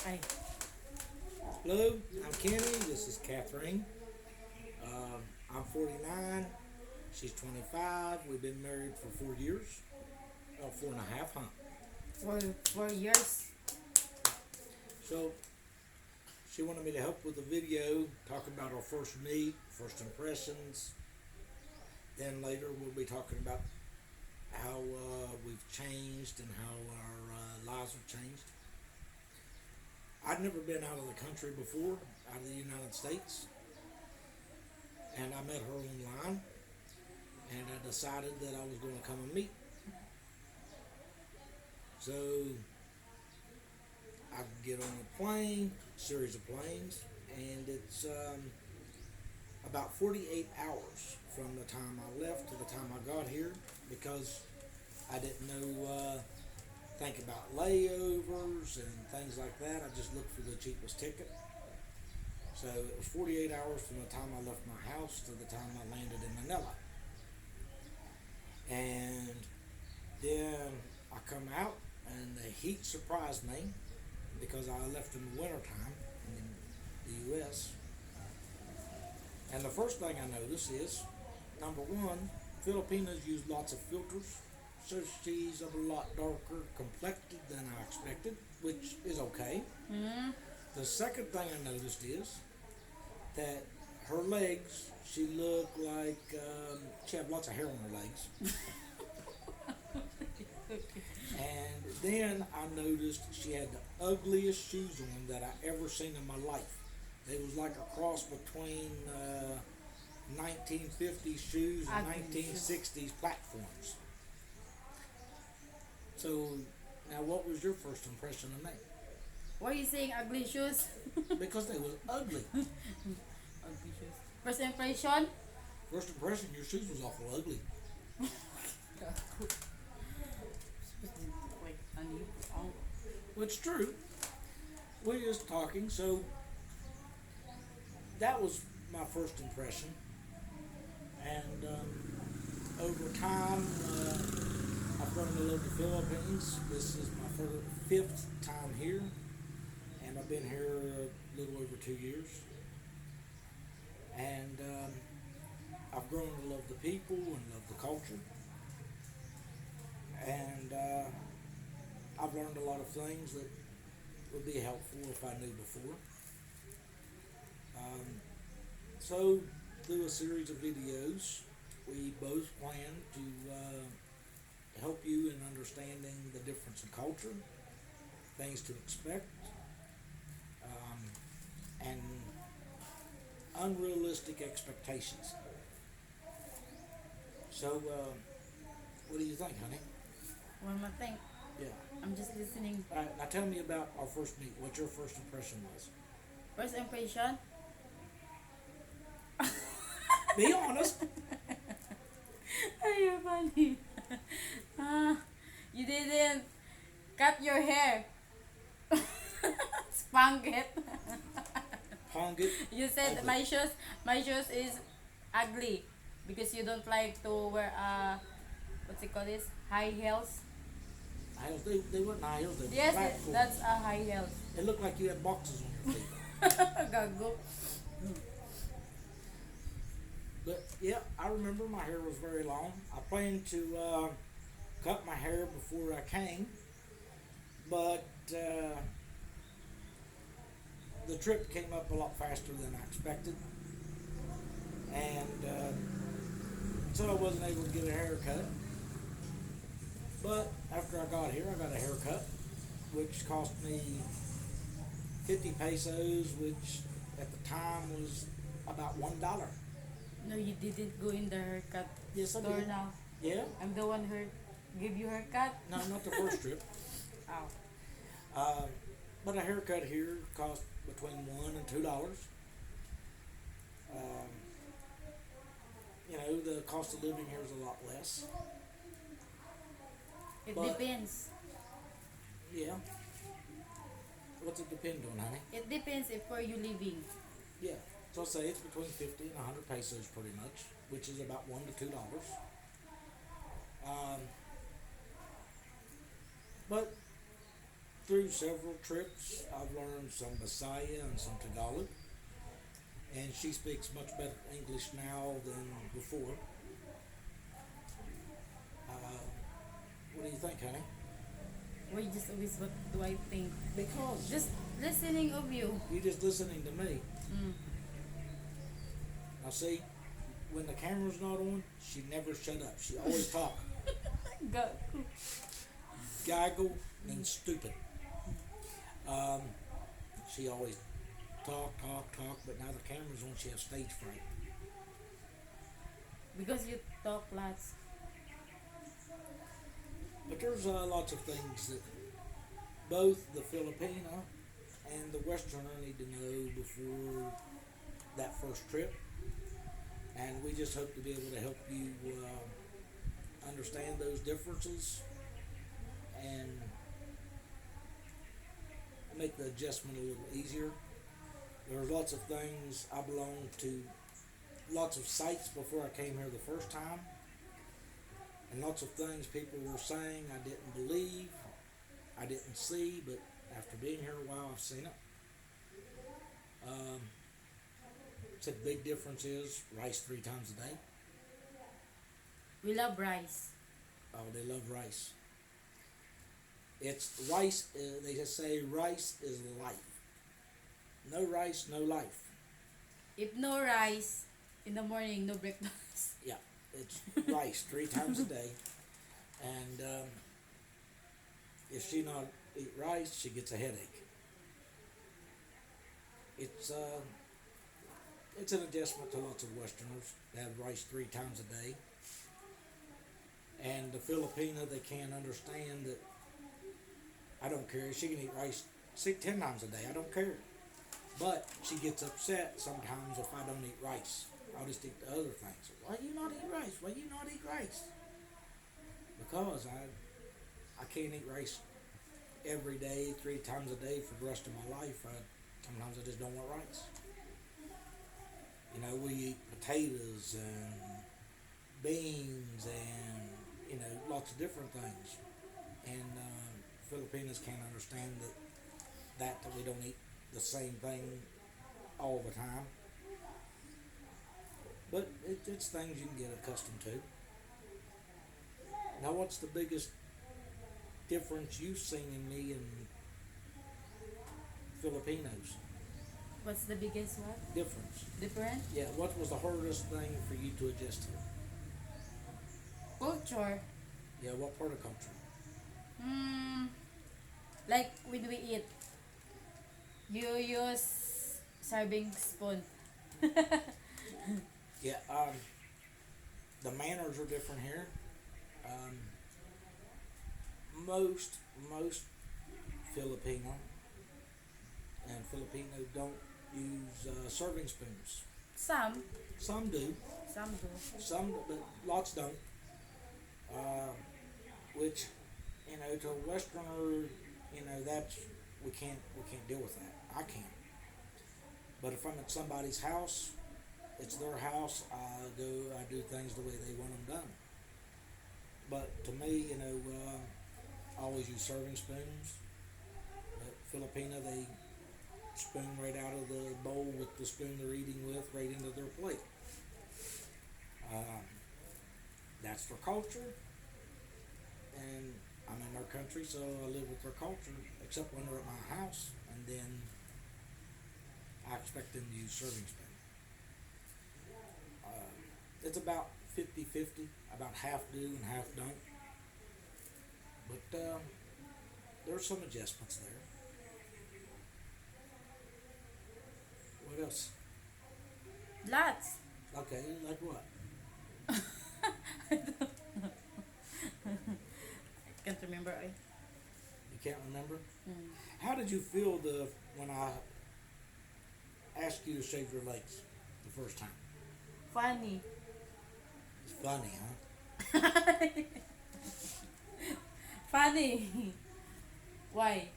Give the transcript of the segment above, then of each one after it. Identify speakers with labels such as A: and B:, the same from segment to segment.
A: Ay,
B: Hello, I'm Kenny. This is Catherine. I'm 49. She's 25. We've been married for 4 years. 4.5, huh?
A: for years.
B: So she wanted me to help with the video, talk about our first meet, first impressions. Then later we'll be talking about how we've changed and how our lives have changed. I'd never been out of the country before, out of the United States, and I met her online, and I decided that I was going to come and meet. So I get on a plane, series of planes, and it's about 48 hours from the time I left to the time I got here because I didn't know, think about layovers and things like that. I just looked for the cheapest ticket. So it was 48 hours from the time I left my house to the time I landed in Manila. And then I come out and the heat surprised me because I left in the wintertime in the US. And the first thing I noticed is, number one, Filipinas use lots of filters, so she's a lot darker complected than I expected, which is okay.
A: Mm.
B: The second thing I noticed is that her legs, she looked like she had lots of hair on her legs. And then I noticed she had the ugliest shoes on that I ever seen in my life. They was like a cross between 1950s shoes and
A: Ugly shoes.
B: 1960s platforms. So now, what was your first impression of me?
A: Why are you saying ugly shoes?
B: Because they was ugly.
A: Ugly shoes. First impression?
B: First impression, your shoes was awful ugly.
A: Wait, honey. Oh.
B: Well, it's true. We're just talking, so that was my first impression. And over time, I've grown to love the Philippines. This is my fifth time here, and I've been here a little over 2 years. And I've grown to love the people and love the culture. And I've learned a lot of things that would be helpful if I knew before. So, through a series of videos, we both plan to help you in understanding the difference in culture, things to expect, and unrealistic expectations. So, what do you think, honey?
A: One more thing.
B: Yeah.
A: I'm just listening.
B: All right, now tell me about our first meet. What your first impression was?
A: First impression?
B: Be honest.
A: Are you funny? Ah, you didn't cut your hair. Spunk it.
B: Hung it.
A: You said
B: Ugly.
A: my shoes is ugly because you don't like to wear what's it called this? High heels.
B: High heels. They weren't high heels. They were
A: Yes,
B: platforms.
A: that's a high heels.
B: It looked like you had boxes on your feet.
A: Gago.
B: But yeah, I remember my hair was very long. I planned to cut my hair before I came, but the trip came up a lot faster than I expected, and so I wasn't able to get a haircut. But after I got here, I got a haircut, which cost me 50 pesos, which at the time was about $1.
A: No, you didn't go in the haircut
B: Yes, I
A: store
B: did.
A: now.
B: Yeah,
A: I'm the one who give you haircut.
B: no, not the first trip.
A: Oh.
B: But a haircut here costs between $1 and $2. Um, the cost of living here is a lot less.
A: It
B: But-
A: depends.
B: Yeah. What's it depend on, honey?
A: It depends if where you living.
B: Yeah. So I'll say it's between 50 and 100 pesos pretty much, which is about $1 to $2. Um, but through several trips, I've learned some Bisaya and some Tagalog, and she speaks much better English now than before. What do you think, honey?
A: Why just always what do I think?
B: Because
A: Just listening of you.
B: you're just listening to me.
A: Mm.
B: Now see, when the camera's not on, she never shut up. She always talk,
A: Go.
B: gaggle, and stupid. Um, she always talk, but now the camera's on, she has stage fright.
A: Because you talk lots.
B: But there's lots of things that both the Filipino and the Westerner need to know before that first trip. And we just hope to be able to help you understand those differences and make the adjustment a little easier. There's lots of things. I belonged to lots of sites before I came here the first time. And lots of things people were saying I didn't believe, I didn't see, but after being here a while, I've seen it. Said the big difference is rice 3 times a day.
A: We love rice.
B: Oh, they love rice. It's rice. They just say rice is life. No rice, no life.
A: If no rice in the morning, no breakfast.
B: Yeah, it's rice 3 times a day. And if she not eat rice, she gets a headache. It's an adjustment to lots of Westerners to have rice 3 times a day. And the Filipina, they can't understand that I don't care. She can eat rice 10 times a day. I don't care. But she gets upset sometimes if I don't eat rice. I'll just eat the other things. Why you not eat rice? Why you not eat rice? Because I can't eat rice every day, 3 times a day for the rest of my life. Sometimes I just don't want rice. You know, we eat potatoes and beans and, you know, lots of different things. And Filipinos can't understand that we don't eat the same thing all the time. But it's things you can get accustomed to. Now, what's the biggest difference you've seen in me and Filipinos?
A: What's the biggest what?
B: Difference.
A: Different?
B: Yeah, what was the hardest thing for you to adjust to?
A: Culture.
B: Yeah, what part of culture?
A: Like when we eat, you use serving spoon.
B: Yeah, the manners are different here. Most Filipino and Filipino don't use serving spoons.
A: Some
B: Some do,
A: do.
B: but lots don't. Which, you know, to a Westerner, you know, that's we can't deal with that. I can't. But if I'm at somebody's house, it's their house. I do things the way they want them done. But to me, you know, I always use serving spoons. But Filipino, they spoon right out of the bowl with the spoon they're eating with right into their plate. That's their culture, and I'm in their country, so I live with their culture, except when they're at my house, and then I expect them to use serving spoon. It's about 50-50, about half do and half don't. But there's some adjustments there. What else?
A: Lots.
B: Okay, like what?
A: I can't remember.
B: You can't remember?
A: Mm.
B: How did you feel when I asked you to shave your legs the first time?
A: Funny.
B: It's funny, huh?
A: Funny. Why?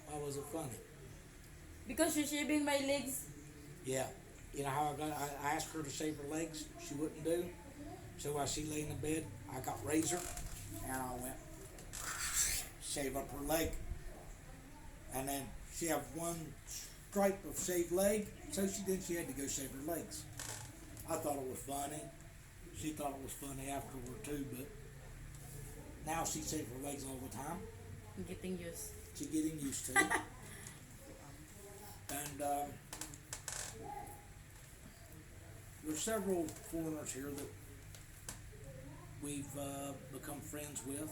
B: Why was it funny?
A: Because you're shaving my legs.
B: Yeah. You know how I asked her to shave her legs? She wouldn't do. So while she lay in the bed, I got razor and I went shave up her leg. And then she have one stripe of shaved leg, so she had to go shave her legs. I thought it was funny. She thought it was funny afterward too, but now she shaves her legs all the time.
A: Getting used.
B: She's getting used to it. And there's several foreigners here that we've become friends with,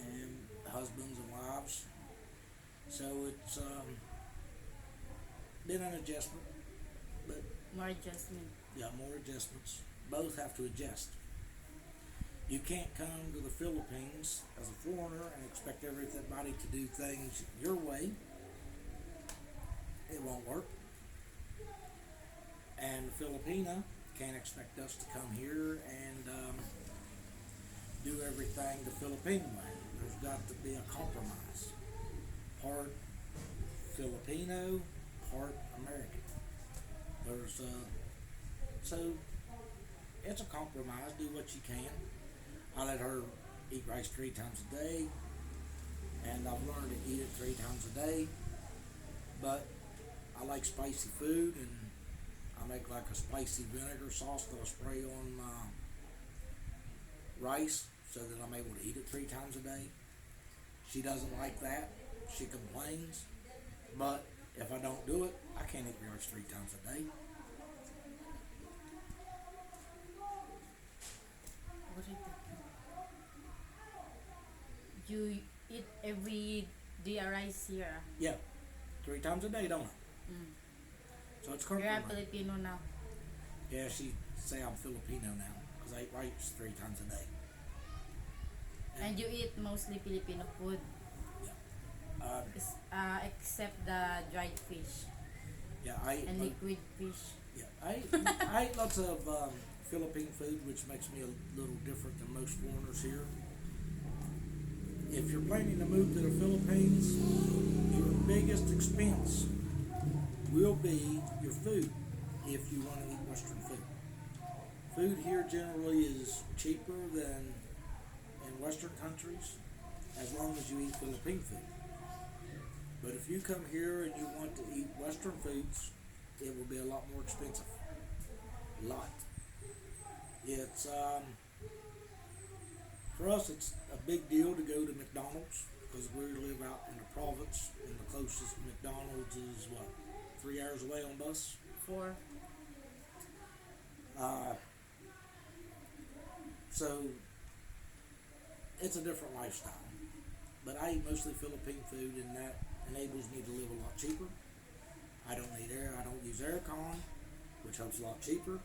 B: and husbands and wives. So it's been an adjustment, but
A: More adjustment.
B: yeah, more adjustments. Both have to adjust. You can't come to the Philippines as a foreigner and expect everybody to do things your way. It won't work. And the Filipina can't expect us to come here and do everything the Philippine way. There's got to be a compromise. Part Filipino, part American. There's so it's a compromise. Do what you can. I let her eat rice 3 times a day, and I've learned to eat it 3 times a day. But I like spicy food, and I make like a spicy vinegar sauce that I spray on my rice so that I'm able to eat it 3 times a day. She doesn't like that. She complains. But if I don't do it, I can't eat rice 3 times a day.
A: What is it? You eat every day rice here.
B: Yeah, 3 times a day, don't I?
A: Mm.
B: So it's
A: You're a
B: compromise.
A: Filipino now.
B: Yeah, she say I'm Filipino now because I eat rice 3 times a day.
A: And you eat mostly Filipino food. Except the dried fish
B: Yeah, I eat
A: and liquid fish.
B: yeah, I eat lots of Philippine food, which makes me a little different than most foreigners here. If you're planning to move to the Philippines, your biggest expense will be your food if you want to eat Western food. Food here generally is cheaper than in Western countries as long as you eat Philippine food. But if you come here and you want to eat Western foods, it will be a lot more expensive. A lot. It's for us, it's a big deal to go to McDonald's because we live out in the province, and the closest McDonald's is what, 3 hours away on bus.
A: 4.
B: So it's a different lifestyle. But I eat mostly Philippine food, and that enables me to live a lot cheaper. I don't use aircon, which helps a lot cheaper.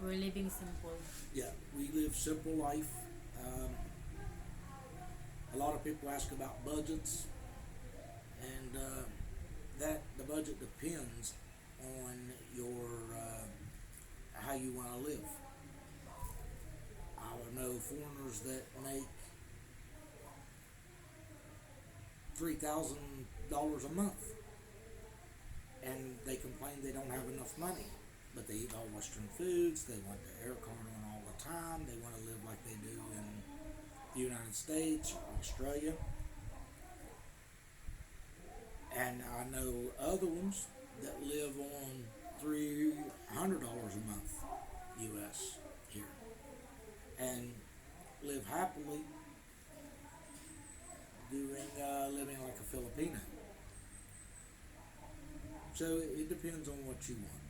A: We're living simple.
B: Yeah, we live simple life. A lot of people ask about budgets, and that the budget depends on your how you want to live. I know foreigners that make $3,000 a month, and they complain they don't have enough money. But they eat all Western foods. They want the aircon on all the time. They want to live like they do in the United States or Australia. And I know other ones that live on $300 a month U.S. here and live happily living like a Filipino. So it depends on what you want.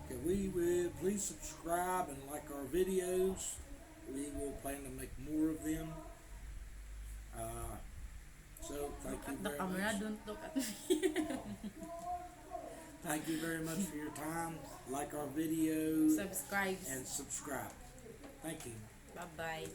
B: Okay, we will please subscribe and like our videos. We will plan to make more of them. So thank you
A: At the
B: very
A: camera,
B: much.
A: don't look at me.
B: Thank you very much for your time. Like our videos
A: Subscribe.
B: and subscribe. Thank you.
A: Bye-bye.